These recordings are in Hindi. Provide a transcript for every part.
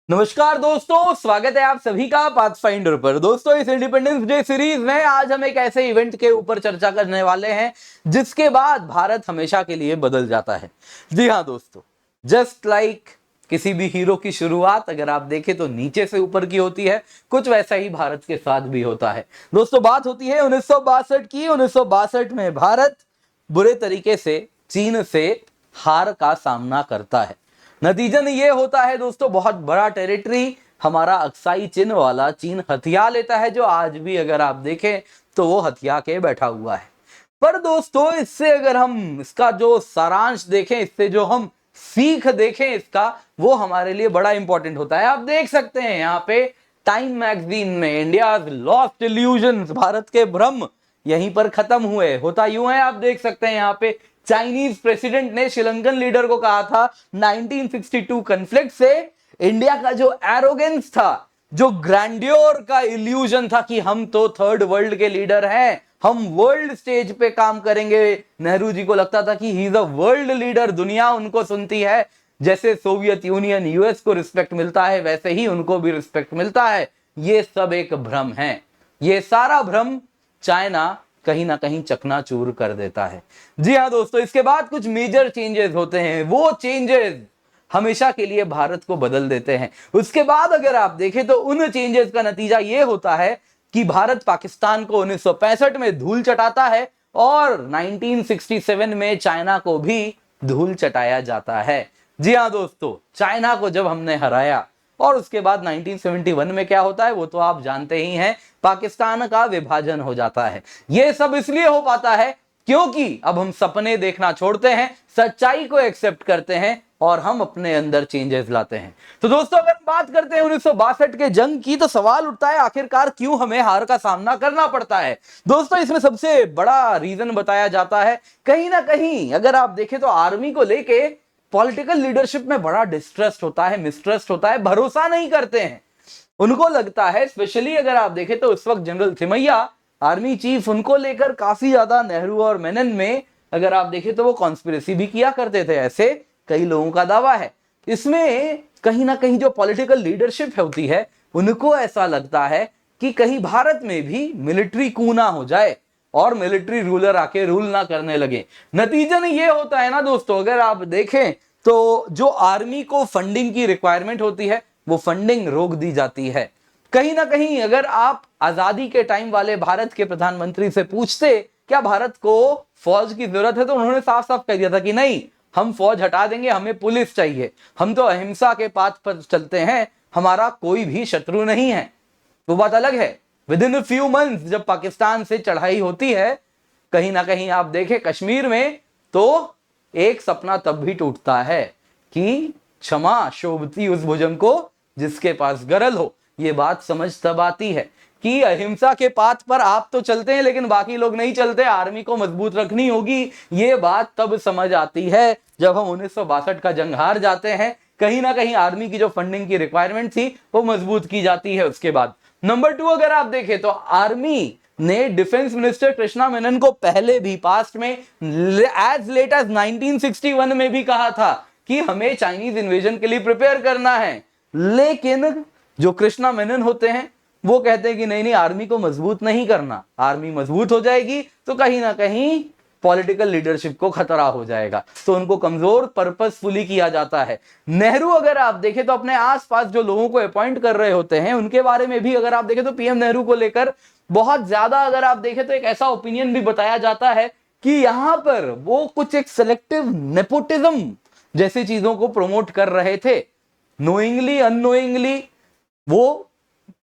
नमस्कार दोस्तों, स्वागत है आप सभी का पाथफाइंडर पर। दोस्तों, इस इंडिपेंडेंस डे सीरीज में आज हम एक ऐसे इवेंट के ऊपर चर्चा करने वाले हैं जिसके बाद भारत हमेशा के लिए बदल जाता है। जी हाँ दोस्तों, जस्ट लाइक किसी भी हीरो की शुरुआत अगर आप देखें तो नीचे से ऊपर की होती है, कुछ वैसा ही भारत के साथ भी होता है। दोस्तों, बात होती है 1962 की। 1962 में भारत बुरे तरीके से चीन से हार का सामना करता है। नतीजन ये होता है दोस्तों, बहुत बड़ा टेरिटरी हमारा अक्साई चिन्ह वाला चीन हथिया लेता है, जो आज भी अगर आप देखें तो वो हथिया के बैठा हुआ है। पर दोस्तों, इससे अगर हम इसका जो सारांश देखें, इससे जो हम सीख देखें इसका, वो हमारे लिए बड़ा इंपॉर्टेंट होता है। आप देख सकते हैं यहाँ पे टाइम मैगजीन में इंडिया लॉस्ट इल्यूजन्स, भारत के भ्रम यहीं पर खत्म हुए। होता यूं है, आप देख सकते हैं यहाँ पे चाइनीज प्रेसिडेंट ने श्रीलंकन लीडर को कहा था 1962 कॉन्फ्लिक्ट से इंडिया का जो एरोगेंस था, जो ग्रैंडियोर का इल्यूजन था कि हम तो थर्ड वर्ल्ड के लीडर हैं, हम वर्ल्ड स्टेज पे काम करेंगे। नेहरू जी को लगता था कि he is a world leader, दुनिया उनको सुनती है। जैसे सोवियत यूनियन यूएस को रिस्पेक्ट मिलता है, वैसे ही उनको भी रिस्पेक्ट मिलता है। ये सब एक भ्रम है। ये सारा भ्रम चाइना कहीं ना कहीं चकनाचूर कर देता है। जी हाँ दोस्तों, इसके बाद कुछ मेजर चेंजेस होते हैं। वो चेंजेस हमेशा के लिए भारत को बदल देते हैं। उसके बाद अगर आप देखें तो उन चेंजेस का नतीजा ये होता है कि भारत पाकिस्तान को 1965 में धूल चटाता है और 1967 में चाइना को भी धूल चटाया जाता है। जी हाँ दोस्तों, चाइना को जब हमने हराया और उसके बाद 1971 में क्या होता है वो तो आप जानते ही हैं, पाकिस्तान का विभाजन हो जाता है। ये सब इसलिए हो पाता है क्योंकि अब हम सपने देखना छोड़ते हैं, सच्चाई को एक्सेप्ट करते हैं और हम अपने अंदर चेंजेस लाते हैं। तो दोस्तों, अगर बात करते हैं 1962 के जंग की, तो सवाल उठता है आखिरकार क्यों हमें हार का सामना करना पड़ता है। दोस्तों, इसमें सबसे बड़ा रीजन बताया जाता है, कहीं ना कहीं अगर आप देखें तो आर्मी को लेके पॉलिटिकल लीडरशिप में बड़ा डिस्ट्रस्ट होता है, मिसट्रस्ट होता है, भरोसा नहीं करते हैं। उनको लगता है, स्पेशली अगर आप देखें तो उस वक्त जनरल थिमैया आर्मी चीफ, उनको लेकर काफी ज्यादा नेहरू और मेनन में अगर आप देखें तो वो कॉन्स्पिरेसी भी किया करते थे, ऐसे कई लोगों का दावा है। इसमें कहीं ना कहीं जो पॉलिटिकल लीडरशिप होती है, उनको ऐसा लगता है कि कहीं भारत में भी मिलिट्री कू ना हो जाए और मिलिट्री रूलर आके रूल ना करने लगे। नतीजन ये होता है ना दोस्तों, अगर आप देखें तो जो आर्मी को फंडिंग की रिक्वायरमेंट होती है, वो फंडिंग रोक दी जाती है। कहीं ना कहीं अगर आप आजादी के टाइम वाले भारत के प्रधानमंत्री से पूछते क्या भारत को फौज की जरूरत है, तो उन्होंने साफ साफ कह दिया था कि नहीं, हम फौज हटा देंगे, हमें पुलिस चाहिए, हम तो अहिंसा के पाथ पर चलते हैं, हमारा कोई भी शत्रु नहीं है। वो बात अलग है। विद इन फ्यू मंथ्स जब पाकिस्तान से चढ़ाई होती है, कहीं ना कहीं आप देखें कश्मीर में, तो एक सपना तब भी टूटता है कि क्षमा शोभती उस भुजंग को जिसके पास गरल हो। ये बात समझ तब आती है कि अहिंसा के पाथ पर आप तो चलते हैं लेकिन बाकी लोग नहीं चलते, आर्मी को मजबूत रखनी होगी। ये बात तब समझ आती है जब हम 1962 का जंग हार जाते हैं। कहीं ना कहीं आर्मी की जो फंडिंग की रिक्वायरमेंट थी वो मजबूत की जाती है। उसके बाद नंबर 2 अगर आप देखें तो आर्मी ने डिफेंस मिनिस्टर कृष्णा मेनन को पहले भी पास्ट में एज लेट एज 1961 में भी कहा था कि हमें चाइनीज इन्वेजन के लिए प्रिपेयर करना है। लेकिन जो कृष्णा मेनन होते हैं वो कहते हैं कि नहीं नहीं, आर्मी को मजबूत नहीं करना, आर्मी मजबूत हो जाएगी तो कहीं ना कहीं पॉलिटिकल लीडरशिप को खतरा हो जाएगा, तो उनको कमजोर पर्पसफुली किया जाता है। नेहरू अगर आप देखें तो अपने आसपास जो लोगों को अपॉइंट कर रहे होते हैं उनके बारे में भी अगर आप देखें तो पीएम नेहरू को लेकर बहुत ज्यादा अगर आप देखें तो एक ऐसा ओपिनियन भी बताया जाता है कि यहां पर वो कुछ एक सिलेक्टिव नेपोटिज्म जैसी चीजों को प्रमोट कर रहे थे। नोइंगली अननोइंगली वो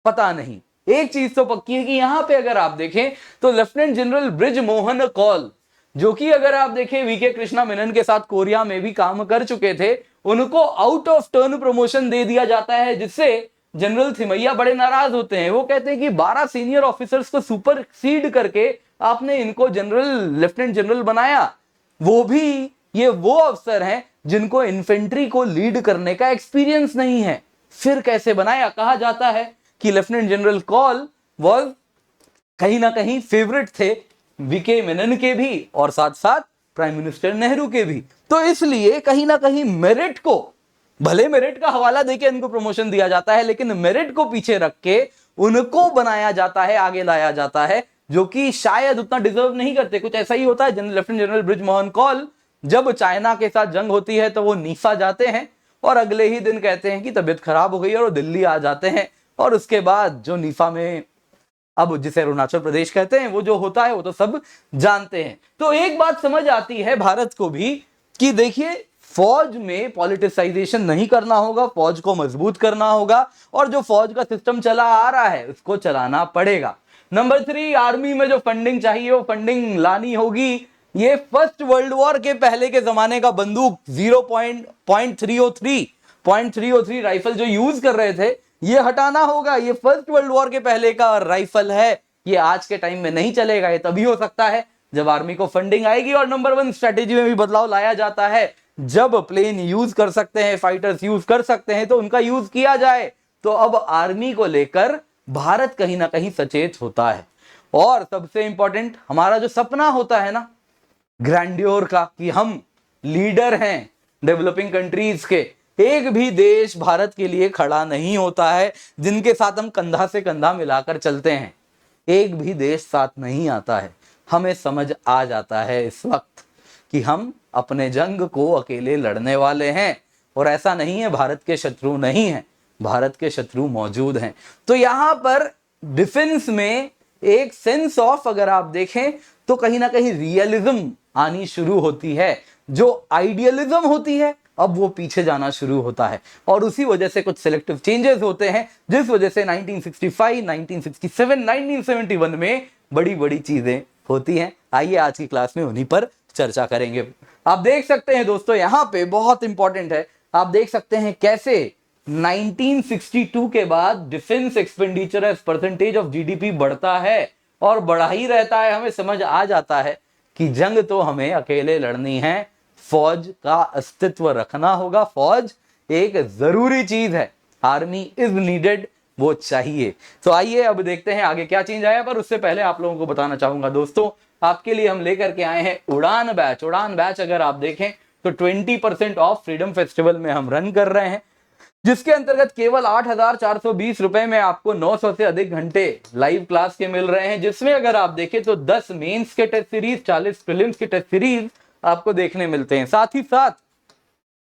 पता नहीं, एक चीज तो पक्की है कि यहां पे अगर आप देखें तो लेफ्टिनेंट जनरल ब्रिज मोहन कौल, जो कि अगर आप देखें वीके कृष्णा मेनन के साथ कोरिया में भी काम कर चुके थे, उनको आउट ऑफ टर्न प्रमोशन दे दिया जाता है, जिससे जनरल थिमैया बड़े नाराज होते हैं। वो कहते हैं कि 12 सीनियर ऑफिसर्स को सुपरसीड करके आपने इनको जनरल लेफ्टिनेंट जनरल बनाया, वो भी ये वो अफसर हैं जिनको इन्फेंट्री को लीड करने का एक्सपीरियंस नहीं है। फिर कैसे बनाया? कहा जाता है कि लेफ्टिनेंट जनरल कौल वॉज कहीं ना कहीं फेवरेट थे वीके मेनन के भी और साथ साथ प्राइम मिनिस्टर नेहरू के भी। तो इसलिए कहीं ना कहीं मेरिट को भले मेरिट का हवाला देके इनको प्रमोशन दिया जाता है, लेकिन मेरिट को पीछे रख के उनको बनाया जाता है, आगे लाया जाता है, जो कि शायद उतना डिजर्व नहीं करते। कुछ ऐसा ही होता है। लेफ्टिनेंट जनरल ब्रिज मोहन कौल जब चाइना के साथ जंग होती है तो वो नीसा जाते हैं और अगले ही दिन कहते हैं कि तबीयत खराब हो गई और वो दिल्ली आ जाते हैं, और उसके बाद जो नीफा में अब जिसे अरुणाचल प्रदेश कहते हैं वो जो होता है वो तो सब जानते हैं। तो एक बात समझ आती है भारत को भी कि देखिए, फौज में पॉलिटिसाइजेशन नहीं करना होगा, फौज को मजबूत करना होगा, और जो फौज का सिस्टम चला आ रहा है उसको चलाना पड़ेगा। नंबर 3, आर्मी में जो फंडिंग चाहिए वो फंडिंग लानी होगी। ये फर्स्ट वर्ल्ड वॉर के पहले के जमाने का बंदूक 0.303 राइफल जो यूज कर रहे थे ये हटाना होगा। ये फर्स्ट वर्ल्ड वॉर के पहले का राइफल है, ये आज के टाइम में नहीं चलेगा। ये तभी हो सकता है जब आर्मी को फंडिंग आएगी। और नंबर 1, स्ट्रेटेजी में भी बदलाव लाया जाता है। जब प्लेन यूज कर सकते हैं, फाइटर्स यूज कर सकते हैं, तो उनका यूज किया जाए। तो अब आर्मी को लेकर भारत कहीं ना कहीं सचेत होता है। और सबसे इंपॉर्टेंट, हमारा जो सपना होता है ना ग्रैंड्योर का, कि हम लीडर हैं डेवलपिंग कंट्रीज के, एक भी देश भारत के लिए खड़ा नहीं होता है जिनके साथ हम कंधा से कंधा मिलाकर चलते हैं। एक भी देश साथ नहीं आता है। हमें समझ आ जाता है इस वक्त कि हम अपने जंग को अकेले लड़ने वाले हैं, और ऐसा नहीं है भारत के शत्रु नहीं हैं, भारत के शत्रु मौजूद हैं। तो यहां पर डिफेंस में एक सेंस ऑफ, अगर आप देखें तो कहीं ना कहीं रियलिज्म आनी शुरू होती है। जो आइडियलिज्म होती है अब वो पीछे जाना शुरू होता है, और उसी वजह से कुछ सिलेक्टिव चेंजेस होते हैं, जिस वजह से 1965, 1967, 1971 में बड़ी बड़ी चीजें होती हैं। आइए आज की क्लास में उन्हीं पर चर्चा करेंगे। आप देख सकते हैं दोस्तों, यहां पे बहुत इंपॉर्टेंट है, आप देख सकते हैं कैसे 1962 के बाद defence expenditure as percentage of GDP बढ़ता है और बढ़ा ही रहता है। हमें समझ आ जाता है कि जंग तो हमें अकेले लड़नी है, फौज का अस्तित्व रखना होगा, फौज एक जरूरी चीज है, आर्मी इज नीडेड, वो चाहिए। तो आइए अब देखते हैं आगे क्या चेंज आया। पर उससे पहले आप लोगों को बताना चाहूंगा दोस्तों, आपके लिए हम लेकर के आए हैं उड़ान बैच। उड़ान बैच अगर आप देखें तो 20% ऑफ फ्रीडम फेस्टिवल में हम रन कर रहे हैं, जिसके अंतर्गत केवल 8,420 रुपए में आपको 900 से अधिक घंटे लाइव क्लास के मिल रहे हैं, जिसमें अगर आप देखें तो 10 मेंस के टेस्ट सीरीज, 40 प्रीलिम्स के टेस्ट सीरीज आपको देखने मिलते हैं। साथ ही साथ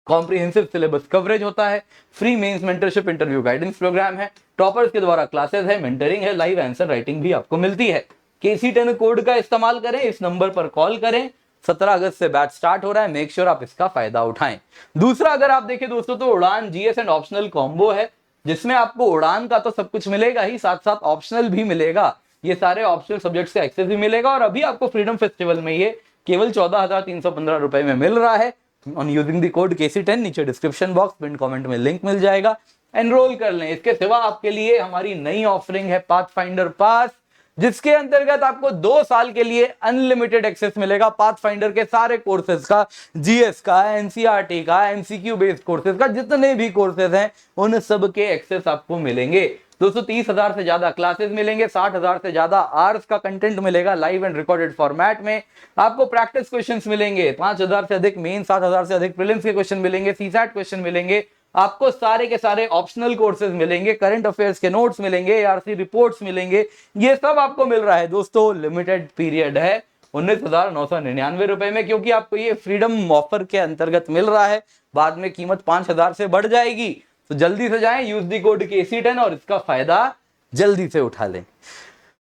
कॉम्प्रिहेंसिव सिलेबस कवरेज होता है, free mains mentorship interview guidance programme है, टॉपर्स के द्वारा क्लासेस है, मेंटरिंग है, लाइव आंसर राइटिंग भी आपको मिलती है। KC10 कोड का इस्तेमाल करें, इस नंबर पर कॉल करें। 17 अगस्त से बैच स्टार्ट हो रहा है, मेक श्योर आप इसका फायदा उठाएं। दूसरा अगर आप देखें दोस्तों तो उड़ान GS एंड ऑप्शनल कॉम्बो है, जिसमें आपको उड़ान का तो सब कुछ मिलेगा ही, साथ साथ ऑप्शनल भी मिलेगा। ये सारे ऑप्शनल सब्जेक्ट्स का एक्सेस भी मिलेगा, और अभी आपको फ्रीडम फेस्टिवल में ये केवल 14,315 रुपए में मिल रहा है on using the code KC10। नीचे डिस्क्रिप्शन बॉक्स पिन कमेंट में लिंक मिल जाएगा, एनरोल कर लें। इसके सिवा आपके लिए हमारी नई ऑफरिंग है पाथफाइंडर पास, जिसके अंतर्गत आपको 2 साल के लिए अनलिमिटेड एक्सेस मिलेगा पाथफाइंडर के सारे कोर्सेज का, GS का, NCERT का, MCQ बेस्ड कोर्सेज का, जितने भी कोर्सेज हैं उन सब के एक्सेस आपको मिलेंगे। 230,000 से ज्यादा क्लासेस मिलेंगे, 60,000 से ज्यादा आवर्स का कंटेंट मिलेगा लाइव एंड रिकॉर्डेड फॉर्मेट में। आपको प्रैक्टिस क्वेश्चंस मिलेंगे, 5,000 से अधिक मेन, 7,000 से अधिक प्रीलिम्स के क्वेश्चन मिलेंगे, CSAT क्वेश्चन मिलेंगे, आपको सारे के सारे ऑप्शनल कोर्सेज मिलेंगे, करंट अफेयर्स के नोट्स मिलेंगे, ARC रिपोर्ट्स मिलेंगे। ये सब आपको मिल रहा है दोस्तों, लिमिटेड पीरियड है, 19,999 रुपए में, क्योंकि आपको ये फ्रीडम ऑफर के अंतर्गत मिल रहा है। बाद में कीमत 5,000 से बढ़ जाएगी, तो जल्दी से जाएं, यूज दी कोड KC10 और इसका फायदा जल्दी से उठा लें।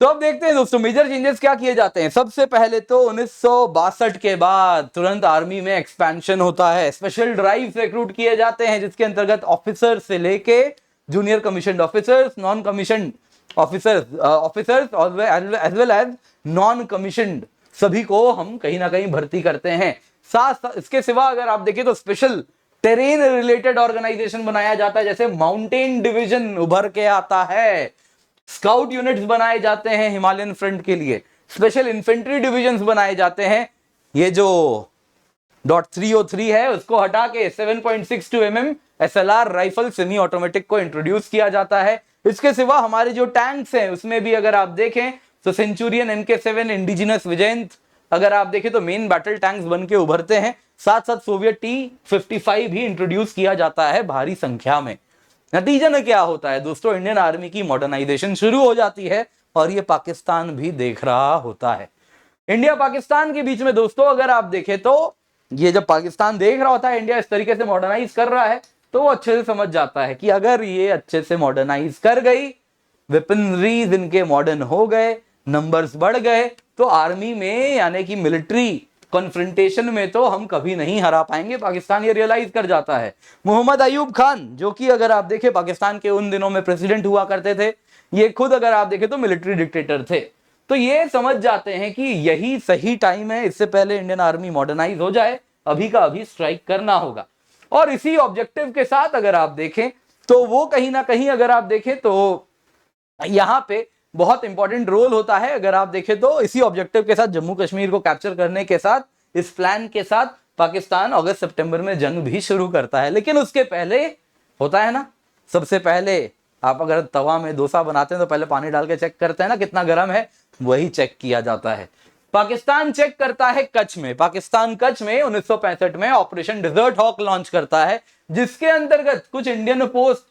तो अब देखते हैं दोस्तों मेजर चेंजेस क्या किए जाते हैं। सबसे पहले तो 1962 के बाद तुरंत आर्मी में एक्सपेंशन होता है, स्पेशल ड्राइव रिक्रूट किए जाते हैं, जिसके अंतर्गत ऑफिसर से लेके junior commission officers, non commission officers as well as non commission, सभी को हम कहीं ना कहीं भर्ती करते हैं। साथ इसके सिवा अगर आप देखें तो स्पेशल टेरेन रिलेटेड ऑर्गेनाइजेशन बनाया जाता है, जैसे माउंटेन डिवीजन उभर के आता है, स्काउट यूनिट्स बनाए जाते हैं हिमालयन फ्रंट के लिए, स्पेशल इन्फेंट्री डिविजन्स बनाए जाते हैं। ये जो .303 है उसको हटा के 7.62 mm SLR rifle semi automatic को इंट्रोड्यूस किया जाता है। इसके सिवा हमारे जो टैंक्स हैं उसमें भी अगर आप देखें तो सेंचुरियन NK7 इंडिजिनस विजेंट अगर आप देखें तो मेन बैटल टैंक्स बन के उभरते हैं, साथ साथ सोवियत T-55 भी इंट्रोड्यूस किया जाता है भारी संख्या में। नतीजा में क्या होता है दोस्तों, इंडियन आर्मी की मॉडर्नाइजेशन शुरू हो जाती है और ये पाकिस्तान भी देख रहा होता है। इंडिया पाकिस्तान के बीच में दोस्तों अगर आप देखें तो ये जब पाकिस्तान देख रहा होता है इंडिया इस तरीके से मॉडर्नाइज कर रहा है, तो वो अच्छे से समझ जाता है कि अगर ये अच्छे से मॉडर्नाइज कर गई, वेपनरीज इनके मॉडर्न हो गए, नंबर्स बढ़ गए, तो आर्मी में यानी कि मिलिट्री कॉन्फ्रंटेशन में तो हम कभी नहीं हरा पाएंगे। पाकिस्तान ये रियलाइज कर जाता है। मोहम्मद अयूब खान, जो कि अगर आप देखें पाकिस्तान के उन दिनों में प्रेसिडेंट हुआ करते थे, ये खुद अगर आप देखें तो मिलिट्री डिक्टेटर थे, तो ये समझ जाते हैं कि यही सही टाइम है, इससे पहले इंडियन आर्मी मॉडर्नाइज हो जाए, अभी का अभी स्ट्राइक करना होगा। और इसी ऑब्जेक्टिव के साथ अगर आप देखें तो वो कहीं ना कहीं अगर आप देखें तो यहां पे बहुत इंपॉर्टेंट रोल होता है। अगर आप देखें तो इसी ऑब्जेक्टिव के साथ जम्मू कश्मीर को कैप्चर करने के साथ, इस प्लान के साथ पाकिस्तान अगस्त सितंबर में जंग भी शुरू करता है। लेकिन उसके पहले होता है ना, सबसे पहले आप अगर तवा में डोसा बनाते हैं तो पहले पानी डाल के चेक करते हैं ना कितना गर्म है, वही चेक किया जाता है। पाकिस्तान चेक करता है कच्छ में। पाकिस्तान कच्छ में 1965 में ऑपरेशन डिजर्ट हॉक लॉन्च करता है, जिसके अंतर्गत कुछ इंडियन पोस्ट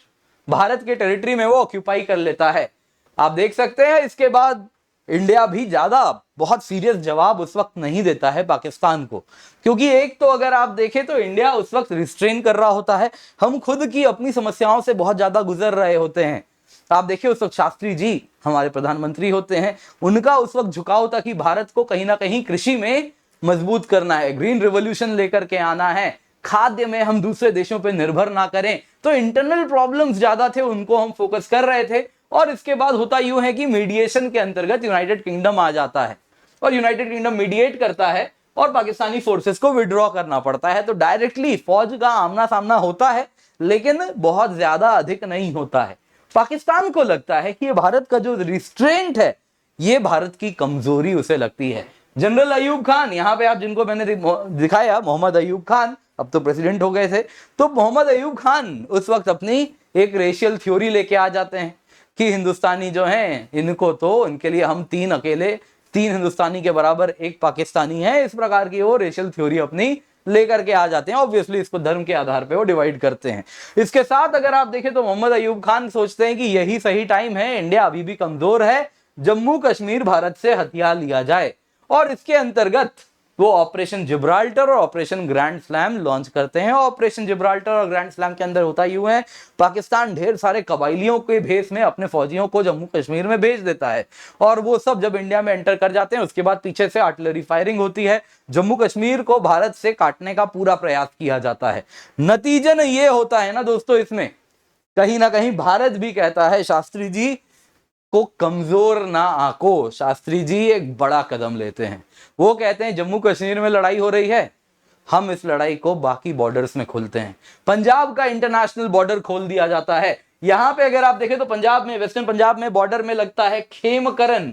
भारत के टेरिटरी में वो ऑक्यूपाई कर लेता है। आप देख सकते हैं इसके बाद इंडिया भी ज्यादा बहुत सीरियस जवाब उस वक्त नहीं देता है पाकिस्तान को, क्योंकि एक तो अगर आप देखें तो इंडिया उस वक्त रिस्ट्रेन कर रहा होता है, हम खुद की अपनी समस्याओं से बहुत ज्यादा गुजर रहे होते हैं। आप देखिए उस वक्त शास्त्री जी हमारे प्रधानमंत्री होते हैं, उनका उस वक्त झुकाव था कि भारत को कहीं ना कहीं कृषि में मजबूत करना है, ग्रीन रिवॉल्यूशन लेकर के आना है, खाद्य में हम दूसरे देशों पर निर्भर ना करें। तो इंटरनल प्रॉब्लम्स ज्यादा थे, उनको हम फोकस कर रहे थे। और इसके बाद होता यूं है कि मीडिएशन के अंतर्गत यूनाइटेड किंगडम आ जाता है और यूनाइटेड किंगडम मीडिएट करता है और पाकिस्तानी फोर्सेस को विड्रॉ करना पड़ता है। तो डायरेक्टली फौज का आमना सामना होता है, लेकिन बहुत ज्यादा अधिक नहीं होता है। पाकिस्तान को लगता है कि ये भारत का जो रिस्ट्रेंट है, ये भारत की कमजोरी उसे लगती है। जनरल अयूब खान, यहां पे आप जिनको मैंने दिखाया, मोहम्मद अयूब खान अब तो प्रेसिडेंट हो गए थे, तो मोहम्मद अयूब खान उस वक्त अपनी एक रेशियल थ्योरी लेके आ जाते हैं कि हिंदुस्तानी जो हैं इनको तो इनके लिए हम तीन हिंदुस्तानी के बराबर एक पाकिस्तानी है, इस प्रकार की वो रेशियल थ्योरी अपनी लेकर के आ जाते हैं। ऑब्वियसली इसको धर्म के आधार पे वो डिवाइड करते हैं। इसके साथ अगर आप देखें तो मोहम्मद अयूब खान सोचते हैं कि यही सही टाइम है, इंडिया अभी भी कमजोर है, जम्मू कश्मीर भारत से हथिया लिया जाए। और इसके अंतर्गत वो ऑपरेशन जिब्राल्टर और ऑपरेशन ग्रैंड स्लैम लॉन्च करते हैं। ऑपरेशन जिब्राल्टर और ग्रैंड स्लैम के अंदर होता यूं है, पाकिस्तान ढेर सारे कबाइलियों के भेष में अपने फौजियों को जम्मू कश्मीर में भेज देता है और वो सब जब इंडिया में एंटर कर जाते हैं, उसके बाद पीछे से आर्टिलरी फायरिंग होती है, जम्मू कश्मीर को भारत से काटने का पूरा प्रयास किया जाता है। नतीजन ये होता है ना दोस्तों, इसमें कहीं ना कहीं भारत भी कहता है शास्त्री जी को कमजोर ना आंको। शास्त्री जी एक बड़ा कदम लेते हैं, वो कहते हैं जम्मू कश्मीर में लड़ाई हो रही है, हम इस लड़ाई को बाकी बॉर्डर्स में खोलते हैं। पंजाब का इंटरनेशनल बॉर्डर खोल दिया जाता है। यहां पे अगर आप देखें तो पंजाब में, वेस्टर्न पंजाब में बॉर्डर में लगता है खेमकरन।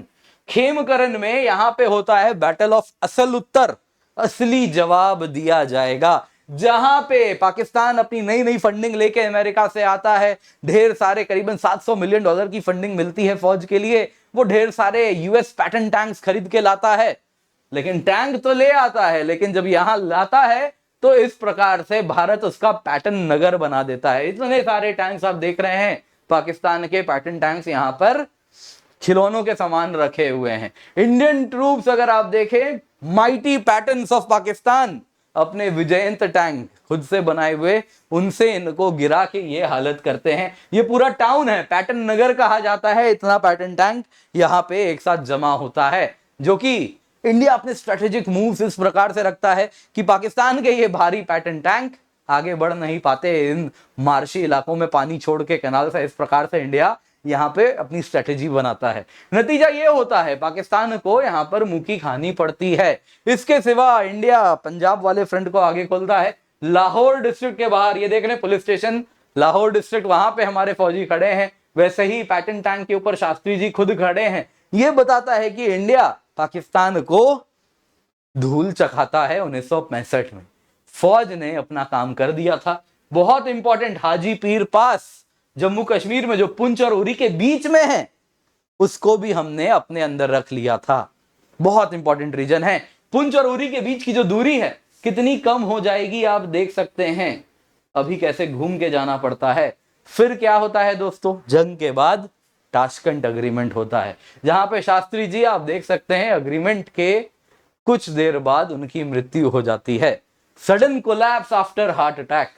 खेमकरन में यहां पे होता है बैटल ऑफ असल उत्तर, असली जवाब दिया जाएगा, जहां पे पाकिस्तान अपनी नई नई फंडिंग लेके अमेरिका से आता है। ढेर सारे करीबन $700 मिलियन की फंडिंग मिलती है फौज के लिए। वो ढेर सारे यूएस पैटर्न टैंक्स खरीद के लाता है, लेकिन टैंक तो ले आता है, लेकिन जब यहां लाता है तो इस प्रकार से भारत उसका पैटर्न नगर बना देता है। इतने सारे टैंक्स आप देख रहे हैं, पाकिस्तान के पैटर्न टैंक्स यहां पर खिलौनों के समान रखे हुए हैं। इंडियन ट्रूप्स अगर आप देखें, माइटी पैटर्न्स ऑफ पाकिस्तान, अपने विजयंत टैंक खुद से बनाए हुए, उनसे इनको गिरा के ये हालत करते हैं। ये पूरा टाउन है, पैटर्न नगर कहा जाता है। इतना पैटर्न टैंक यहां पे एक साथ जमा होता है, जो कि इंडिया अपने स्ट्रेटेजिक मूव्स इस प्रकार से रखता है कि पाकिस्तान के ये भारी पैटर्न टैंक आगे बढ़ नहीं पाते इन मार्शी इलाकों में पानी छोड़ के कैनाल से। इस प्रकार से इंडिया यहां पे अपनी स्ट्रेटेजी बनाता है। नतीजा ये होता है पाकिस्तान को यहां पर मुंह खानी पड़ती है। इसके सिवा इंडिया पंजाब वाले फ्रंट को आगे खोलता है। लाहौर डिस्ट्रिक्ट के बाहर ये देख रहे हैं पुलिस स्टेशन लाहौर डिस्ट्रिक्ट, वहां पे हमारे फौजी खड़े हैं, वैसे ही पैटर्न टैंक के ऊपर शास्त्री जी खुद खड़े हैं। ये बताता है कि इंडिया पाकिस्तान को धूल चखाता है। 1965 में फौज ने अपना काम कर दिया था। बहुत इंपॉर्टेंट, हाजी पीर पास जम्मू कश्मीर में जो पुंछ और उरी के बीच में है, उसको भी हमने अपने अंदर रख लिया था। बहुत इंपॉर्टेंट रीजन है। पुंछ और उरी के बीच की जो दूरी है कितनी कम हो जाएगी आप देख सकते हैं। अभी कैसे घूम के जाना पड़ता है। फिर क्या होता है दोस्तों, जंग के बाद ताशकंद अग्रीमेंट होता है, जहां पे शास्त्री जी आप देख सकते हैं अग्रीमेंट के कुछ देर बाद उनकी मृत्यु हो जाती है। Sudden collapse after heart attack,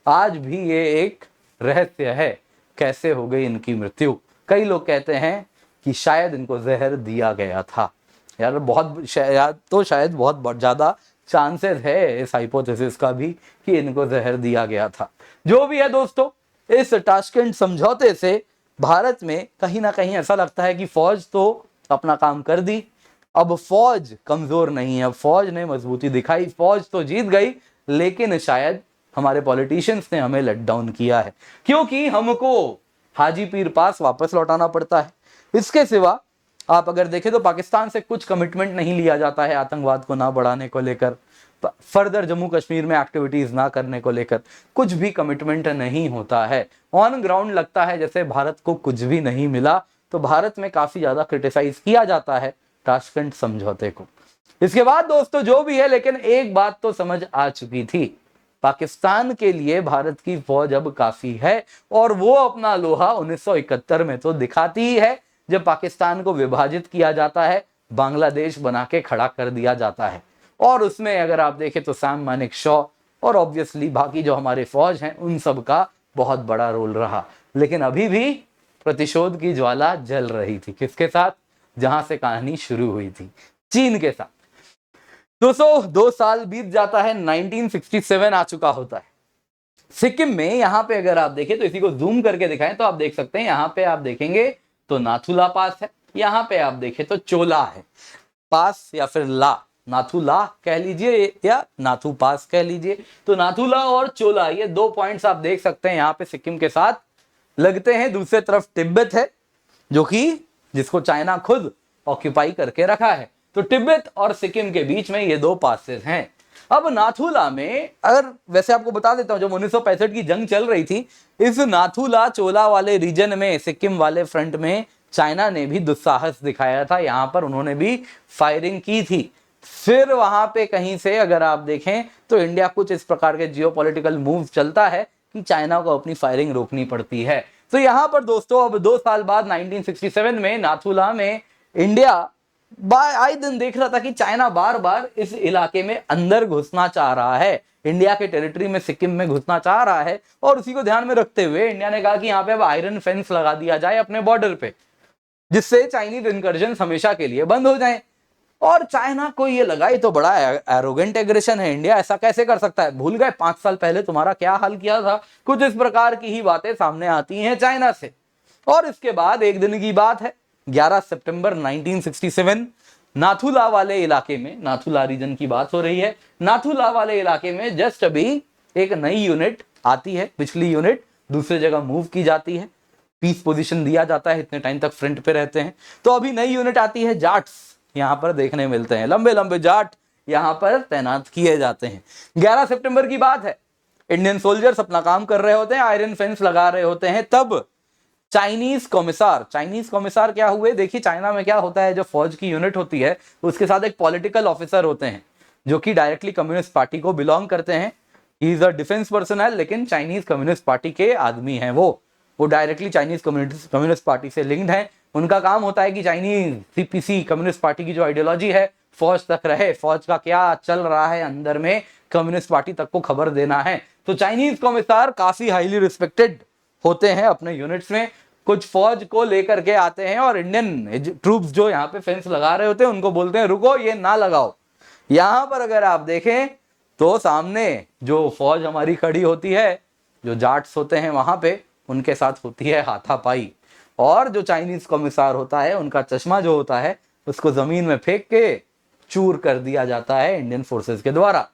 आज भी ये एक रहस्य है कैसे हो गई इनकी मृत्यु। कई लोग कहते हैं कि शायद इनको जहर दिया गया था। यार शायद बहुत ज्यादा चांसेस है इस हाइपोथेसिस का भी कि इनको जहर दिया गया था। जो भी है दोस्तों, इस ताशकंद समझौते से भारत में कहीं ना कहीं ऐसा लगता है कि फौज तो अपना काम कर दी, अब फौज कमजोर नहीं है, अब फौज ने मजबूती दिखाई, फौज तो जीत गई, लेकिन शायद हमारे पॉलिटिशियंस ने हमें लेट डाउन किया है, क्योंकि हमको हाजी पीर पास वापस लौटाना पड़ता है। इसके सिवा आप अगर देखें तो पाकिस्तान से कुछ कमिटमेंट नहीं लिया जाता है आतंकवाद को ना बढ़ाने को लेकर, फर्दर जम्मू कश्मीर में एक्टिविटीज ना करने को लेकर कुछ भी कमिटमेंट नहीं होता है। ऑन ग्राउंड लगता है जैसे भारत को कुछ भी नहीं मिला। तो भारत में काफी ज्यादा क्रिटिसाइज किया जाता है ताशकंद समझौते को। इसके बाद दोस्तों जो भी है, लेकिन एक बात तो समझ आ चुकी थी, पाकिस्तान के लिए भारत की फौज अब काफी है, और वो अपना लोहा 1971 में तो दिखाती ही है, जब पाकिस्तान को विभाजित किया जाता है, बांग्लादेश बना के खड़ा कर दिया जाता है, और उसमें अगर आप देखें तो सैम मानेकशॉ और ऑब्वियसली बाकी जो हमारे फौज हैं उन सब का बहुत बड़ा रोल रहा। लेकिन अभी भी प्रतिशोध की ज्वाला जल रही थी, किसके साथ, जहां से कहानी शुरू हुई थी, चीन के साथ। दोस्तों 2 साल बीत जाता है, 1967 आ चुका होता है। सिक्किम में यहां पे अगर आप देखें तो इसी को जूम करके दिखाएं तो आप देख सकते हैं, यहां पे आप देखेंगे तो नाथुला पास है, यहां पे आप देखें तो चोला है पास, या फिर नाथुला कह लीजिए या नाथू पास कह लीजिए। तो नाथुला और चोला ये 2 पॉइंट्स आप देख सकते हैं यहां पे सिक्किम के साथ लगते हैं। दूसरी तरफ तिब्बत है, जो कि जिसको चाइना खुद ऑक्यूपाई करके रखा है। तो तिब्बत और सिक्किम के बीच में ये 2 पासेस हैं। अब नाथुला में, अगर वैसे आपको बता देता हूं, जब 1965 की जंग चल रही थी, इस नाथुला चोला वाले रीजन में, सिक्किम वाले फ्रंट में चाइना ने भी दुस्साहस दिखाया था, यहां पर उन्होंने भी फायरिंग की थी। फिर वहां पे कहीं से अगर आप देखें तो इंडिया कुछ इस प्रकार के जियोपॉलिटिकल मूव चलता है कि चाइना को अपनी फायरिंग रोकनी पड़ती है। तो यहां पर दोस्तों अब 2 साल बाद 1967 में नाथुला में इंडिया आए दिन देख रहा था कि चाइना बार बार इस इलाके में अंदर घुसना चाह रहा है, इंडिया के टेरिटरी में, सिक्किम में घुसना चाह रहा है। और उसी को ध्यान में रखते हुए इंडिया ने कहा कि यहाँ पे अब आयरन फेंस लगा दिया जाए अपने बॉर्डर पे, जिससे चाइनीज इनकर्जन हमेशा के लिए बंद हो जाए। और चाइना को ये लगा ये तो बड़ा एरोगेंट एग्रेशन है, इंडिया ऐसा कैसे कर सकता है, भूल गए 5 साल पहले तुम्हारा क्या हाल किया था। कुछ इस प्रकार की ही बातें सामने आती हैं चाइना से। और इसके बाद एक दिन की बात है, 11 सितंबर 1967, नाथुला वाले इलाके में, नाथुला रीजन की बात हो रही है, नाथुला वाले इलाके में जस्ट अभी एक नई यूनिट आती है, पिछली यूनिट दूसरी जगह मूव की जाती है, पीस पोजीशन दिया जाता है, इतने टाइम तक फ्रंट पे रहते हैं। तो अभी नई यूनिट आती है, जाट्स यहां पर देखने मिलते हैं, लंबे लंबे जाट यहां पर तैनात किए जाते हैं। 11 सितंबर की बात है, इंडियन सोल्जर्स अपना काम कर रहे होते हैं, आयरन फेंस लगा रहे होते हैं। तब चाइनीज कॉमिसार क्या हुए, देखिए चाइना में क्या होता है, जो फौज की यूनिट होती है उसके साथ एक पॉलिटिकल ऑफिसर होते हैं जो कि डायरेक्टली कम्युनिस्ट पार्टी को बिलोंग करते हैं। He is a defence personnel, लेकिन चाइनीज कम्युनिस्ट पार्टी के आदमी हैं वो डायरेक्टली चाइनीज कम्युनिस्ट पार्टी से लिंक्ड हैं। उनका काम होता है कि चाइनीज सीपीसी कम्युनिस्ट पार्टी की जो आइडियोलॉजी है फौज तक रहे, फौज का क्या चल रहा है अंदर में कम्युनिस्ट पार्टी तक को खबर देना है। तो चाइनीज कॉमिसार काफी हाईली रिस्पेक्टेड होते हैं अपने यूनिट्स में, कुछ फौज को लेकर के आते हैं और इंडियन ट्रूप्स जो यहाँ पे फेंस लगा रहे होते हैं उनको बोलते हैं रुको ये ना लगाओ। यहां पर अगर आप देखें तो सामने जो फौज हमारी खड़ी होती है, जो जाट्स होते हैं वहां पे, उनके साथ होती है हाथापाई, और जो चाइनीज कॉमिसार होता है उनका चश्मा जो होता है उसको जमीन में फेंक के चूर कर दिया जाता है इंडियन फोर्सेस के द्वारा।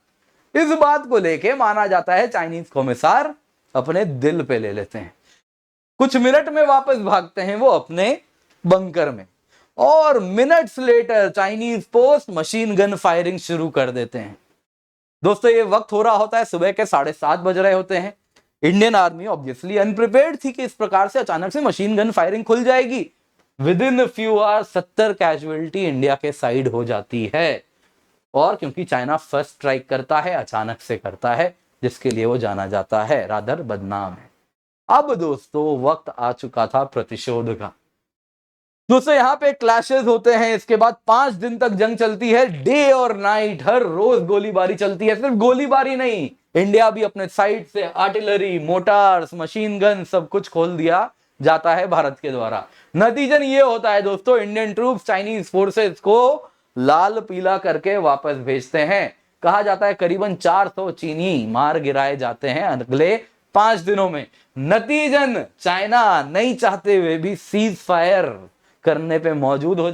इस बात को लेके माना जाता है चाइनीज कॉमिसार अपने दिल पे ले लेते हैं, कुछ मिनट में वापस भागते हैं वो अपने बंकर में, और minutes later Chinese post machine gun firing शुरू कर देते हैं। दोस्तों ये वक्त हो रहा होता है सुबह के 7:30 बज रहे होते हैं। इंडियन आर्मी ऑब्वियसली अनप्रिपेयर्ड थी कि इस प्रकार से अचानक से मशीन गन फायरिंग खुल जाएगी। With in few hours 70 casualty India के साइड हो जाती है। और क्योंकि चाइना फर्स्ट स्ट्राइक करता है, अचानक से करता है, जिसके लिए वो जाना जाता है, रादर बदनाम है। अब दोस्तों वक्त आ चुका था प्रतिशोध का। दोस्तों यहाँ पे क्लैशेस होते हैं, इसके बाद 5 दिन तक जंग चलती है, डे और नाइट, हर रोज गोलीबारी चलती है। सिर्फ गोलीबारी नहीं, इंडिया भी अपने साइड से आर्टिलरी, मोटार्स, मशीन गन सब कुछ खोल दिया जाता है भारत के द्वारा। नतीजन ये होता है दोस्तों, इंडियन ट्रूप्स चाइनीज फोर्सेस को लाल पीला करके वापस भेजते हैं। कहा जाता है करीबन 400 चीनी मार गिराए जाते हैं अगले 5 दिनों में। नतीजन चाइना नहीं चाहते हुए भी सीज फायर करने पे मौजूद हो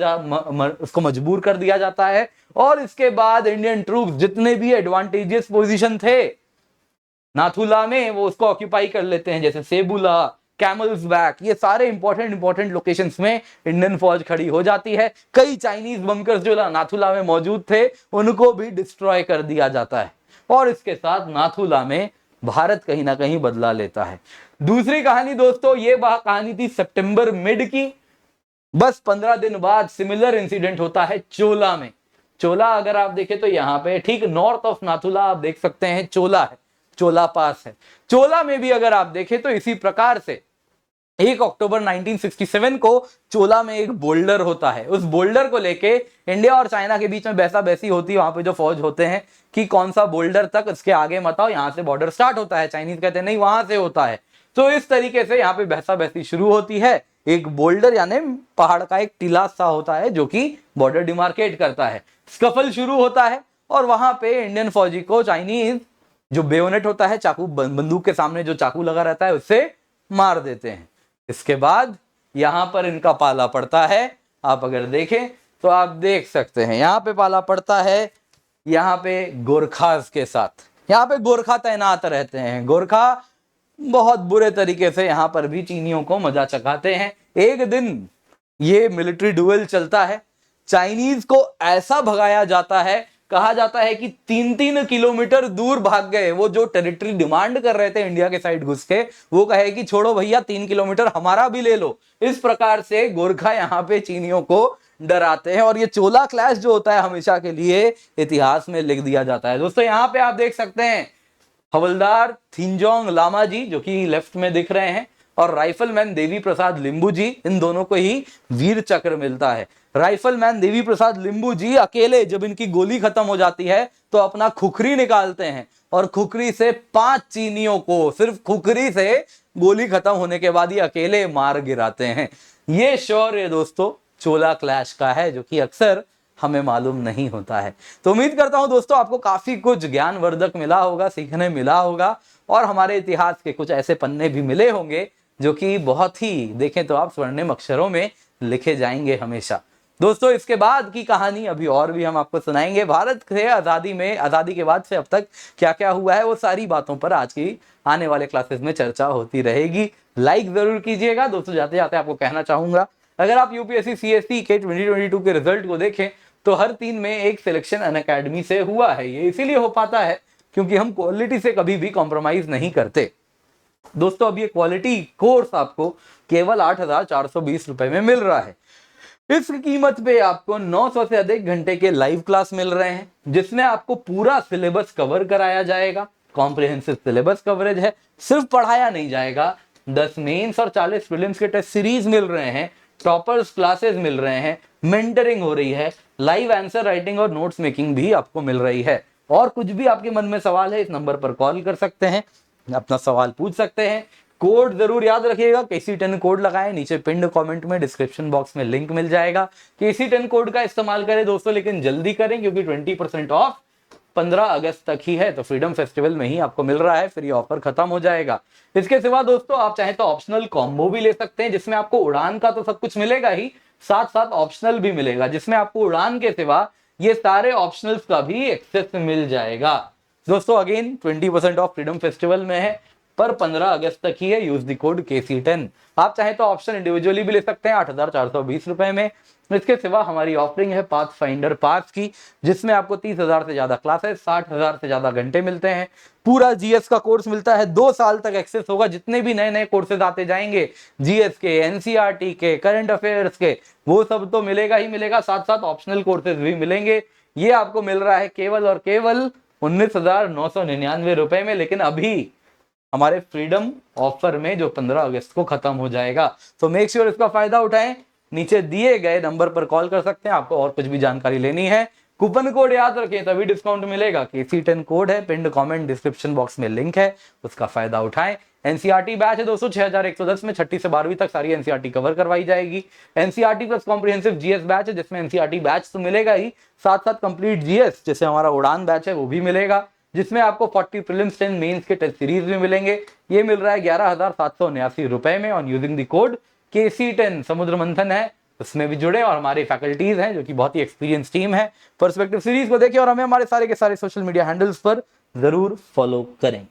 उसको मजबूर कर दिया जाता है। और इसके बाद इंडियन ट्रूप्स जितने भी एडवांटेजियस पोजीशन थे नाथुला में, वो उसको ऑक्यूपाई कर लेते हैं, जैसे सेबुला, कैमल्स बैक, ये सारे इंपॉर्टेंट लोकेशंस में इंडियन फौज खड़ी हो जाती है। कई चाइनीज बंकर्स जो नाथुला में मौजूद थे उनको भी डिस्ट्रॉय कर दिया जाता है। और इसके साथ नाथुला में भारत कहीं ना कहीं बदला लेता है। दूसरी कहानी दोस्तों, ये कहानी थी सितंबर मिड की। बस 15 दिन बाद सिमिलर इंसिडेंट होता है चोला में। चोला अगर आप देखें तो यहाँ पे ठीक नॉर्थ ऑफ नाथुला आप देख सकते हैं चोला है, चोला पास है। चोला में भी अगर आप देखें तो इसी प्रकार से 1 अक्टूबर 1967 को चोला में एक बोल्डर होता है। उस बोल्डर को लेके इंडिया और चाइना के बीच में बैसा बैसी होती है। वहां पे जो फौज होते हैं कि कौन सा बोल्डर तक, इसके आगे मत आओ, यहां से बॉर्डर स्टार्ट होता है। चाइनीज कहते हैं नहीं वहां से होता है। तो इस तरीके से यहाँ पे बैसा बैसी शुरू होती है। एक बोल्डर यानी पहाड़ का एक टीला सा होता है जो कि बॉर्डर डिमार्केट करता है। स्कफल शुरू होता है और वहां पे इंडियन फौजी को चाइनीज जो बेयोनेट होता है, चाकू, बंदूक के सामने जो चाकू लगा रहता है, उससे मार देते हैं। इसके बाद यहां पर इनका पाला पड़ता है। आप अगर देखें तो आप देख सकते हैं यहां पे पाला पड़ता है यहां पे गोरखास के साथ। यहां पे गोरखा तैनात रहते हैं। गोरखा बहुत बुरे तरीके से यहां पर भी चीनियों को मजा चखाते हैं। एक दिन ये मिलिट्री डुएल चलता है, चाइनीज को ऐसा भगाया जाता है, कहा जाता है कि 3-3 किलोमीटर दूर भाग गए। वो जो टेरिटरी डिमांड कर रहे थे इंडिया के साइड घुस के, वो कहे कि छोड़ो भैया 3 किलोमीटर हमारा भी ले लो। इस प्रकार से गोरखा यहाँ पे चीनियों को डराते हैं और ये चोला क्लैश जो होता है हमेशा के लिए इतिहास में लिख दिया जाता है। दोस्तों यहाँ पे आप देख सकते हैं हवलदार थिंजोंग लामा जी जो कि लेफ्ट में दिख रहे हैं, और राइफलमैन देवी प्रसाद लिंबू जी, इन दोनों को ही वीर चक्र मिलता है। राइफलमैन देवी प्रसाद लिंबू जी अकेले जब इनकी गोली खत्म हो जाती है तो अपना खुखरी निकालते हैं और खुखरी से 5 चीनियों को, सिर्फ खुखरी से गोली खत्म होने के बाद ही अकेले मार गिराते हैं। ये शौर्य दोस्तों चोला क्लैश का है जो कि अक्सर हमें मालूम नहीं होता है। तो उम्मीद करता हूं दोस्तों आपको काफी कुछ ज्ञानवर्धक मिला होगा, सीखने मिला होगा, और हमारे इतिहास के कुछ ऐसे पन्ने भी मिले होंगे जो कि बहुत ही, देखें तो आप, स्वर्णिम अक्षरों में लिखे जाएंगे हमेशा। दोस्तों इसके बाद की कहानी अभी और भी हम आपको सुनाएंगे। भारत के आजादी के बाद से अब तक क्या क्या हुआ है, वो सारी बातों पर आज की आने वाले क्लासेस में चर्चा होती रहेगी। लाइक जरूर कीजिएगा दोस्तों। जाते जाते आपको कहना चाहूंगा, अगर आप यूपीएससी सीएससी के 2022 के रिजल्ट को देखें तो हर 3 में एक सिलेक्शन अनअकैडमी से हुआ है। ये इसीलिए हो पाता है क्योंकि हम क्वालिटी से कभी भी कॉम्प्रोमाइज नहीं करते। दोस्तों अब ये क्वालिटी कोर्स आपको केवल 8,420 रुपए में मिल रहा है। इस कीमत पे आपको 900 से अधिक घंटे के लाइव क्लास मिल रहे हैं, जिसमें आपको पूरा सिलेबस कवर कराया जाएगा। कॉम्प्रिहेंसिव सिलेबस कवरेज है, सिर्फ पढ़ाया नहीं जाएगा। 10 मेंस और 40 प्रीलिम्स के टेस्ट सीरीज मिल रहे हैं, टॉपर्स क्लासेस मिल रहे हैं, मेंटरिंग हो रही है, लाइव आंसर राइटिंग और नोट्स मेकिंग भी आपको मिल रही है। और कुछ भी आपके मन में सवाल है, इस नंबर पर कॉल कर सकते हैं, अपना सवाल पूछ सकते हैं। कोड जरूर याद रखिएगा, KC10 कोड लगाएं। नीचे पिंड कमेंट में डिस्क्रिप्शन बॉक्स में लिंक मिल जाएगा। KC10 कोड का इस्तेमाल करें दोस्तों, लेकिन जल्दी करें क्योंकि 20% ऑफ 15 अगस्त तक ही है। तो फ्रीडम फेस्टिवल में ही आपको मिल रहा है, फिर ये ऑफर खत्म हो जाएगा। इसके सिवा दोस्तों आप चाहें तो ऑप्शनल कॉम्बो भी ले सकते हैं, जिसमें आपको उड़ान का तो सब कुछ मिलेगा ही, साथ साथ ऑप्शनल भी मिलेगा, जिसमें आपको उड़ान के सिवा ये सारे ऑप्शनल्स का भी एक्सेस मिल जाएगा। दोस्तों अगेन 20% ऑफ फ्रीडम फेस्टिवल में है, पर 15 अगस्त तक ही है। Use the code KC10। आप चाहे तो ऑप्शन इंडिविजुअली भी ले सकते हैं 8,420 रुपए में। इसके सिवा हमारी ऑफरिंग है पाथ फाइंडर पास की, जिसमें आपको 30,000 से ज्यादा क्लासेस, 60,000 से ज्यादा घंटे मिलते हैं। पूरा GS का कोर्स मिलता है, 2 साल तक एक्सेस होगा। जितने भी नए नए कोर्सेज आते जाएंगे, GS के, NCERT के, करंट अफेयर्स के, वो सब तो मिलेगा ही मिलेगा, साथ साथ ऑप्शनल कोर्सेज भी मिलेंगे। ये आपको मिल रहा है केवल और केवल 19,999 रुपए में, लेकिन अभी हमारे फ्रीडम ऑफर में जो 15 अगस्त को खत्म हो जाएगा। तो मेक श्योर इसका फायदा उठाएं। नीचे दिए गए नंबर पर कॉल कर सकते हैं, आपको और कुछ भी जानकारी लेनी है। कूपन कोड याद रखें तभी डिस्काउंट मिलेगा। KC10 कोड है, पिंड कमेंट डिस्क्रिप्शन बॉक्स में लिंक है, उसका फायदा उठाएं। NCERT बैच है दोस्तों, 6110 में 6ठी से 12वीं तक सारी NCERT कवर करवाई जाएगी। NCERT plus comprehensive GS batch है, जिसमें NCERT बैच तो मिलेगा ही, साथ साथ कंप्लीट GS जैसे हमारा उड़ान बैच है वो भी मिलेगा, जिसमें आपको 40 प्रीलिम्स 10 मेंस के टेस्ट सीरीज में मिलेंगे। ये मिल रहा है 11,779 रुपए में on using the code KC10। समुद्र मंथन है, उसमें भी जुड़े और हमारी फैकल्टीज हैं जो कि बहुत ही एक्सपीरियंस टीम है। पर्सपेक्टिव सीरीज को देखिए और हमें हमारे सारे के सारे सोशल मीडिया हैंडल्स पर जरूर फॉलो करें।